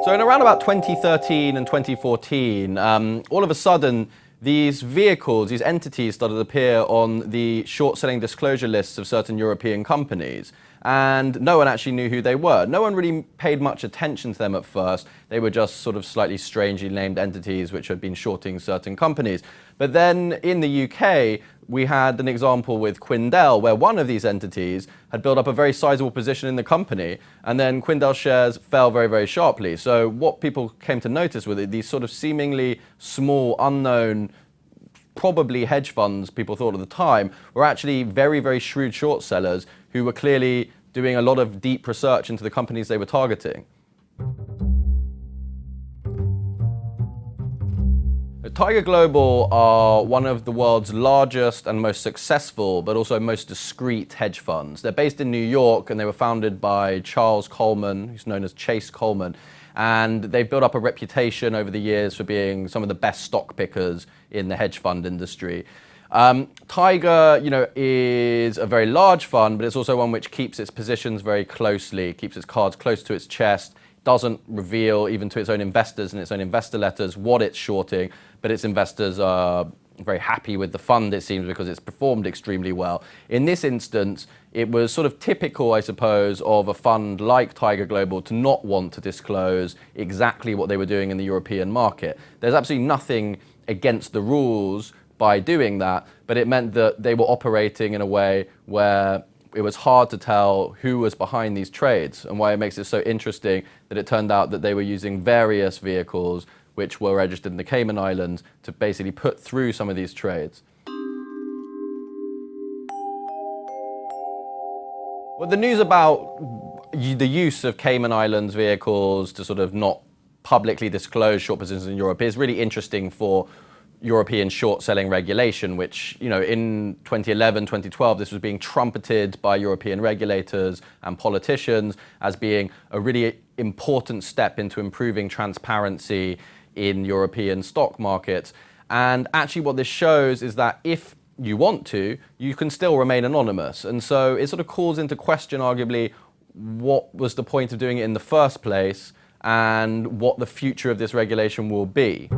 So in around about 2013 and 2014, all of a sudden, these vehicles, these entities started to appear on the short-selling disclosure lists of certain European companies. And no one actually knew who they were. No one really paid much attention to them at first. They were just sort of slightly strangely named entities which had been shorting certain companies. But then in the UK, we had an example with Quindel, where one of these entities had built up a very sizable position in the company, and then Quindel shares fell very, very sharply. So what people came to notice were these sort of seemingly small, unknown, probably hedge funds, people thought at the time, were actually very, very shrewd short sellers who were clearly doing a lot of deep research into the companies they were targeting. Tiger Global are one of the world's largest and most successful, but also most discreet hedge funds. They're based in New York, and they were founded by Charles Coleman, who's known as Chase Coleman. And they've built up a reputation over the years for being some of the best stock pickers in the hedge fund industry. Tiger, is a very large fund, but it's also one which keeps its positions very closely, keeps its cards close to its chest, doesn't reveal even to its own investors and its own investor letters what it's shorting, but its investors are very happy with the fund, it seems, because it's performed extremely well. In this instance, it was sort of typical, I suppose, of a fund like Tiger Global to not want to disclose exactly what they were doing in the European market. There's absolutely nothing against the rules by doing that, but it meant that they were operating in a way where it was hard to tell who was behind these trades, and why it makes it so interesting that it turned out that they were using various vehicles which were registered in the Cayman Islands to basically put through some of these trades. Well, the news about the use of Cayman Islands vehicles to sort of not publicly disclose short positions in Europe is really interesting for European short-selling regulation, which, in 2011, 2012, this was being trumpeted by European regulators and politicians as being a really important step into improving transparency in European stock markets. And actually what this shows is that if you want to, you can still remain anonymous. And so it sort of calls into question, arguably, what was the point of doing it in the first place and what the future of this regulation will be.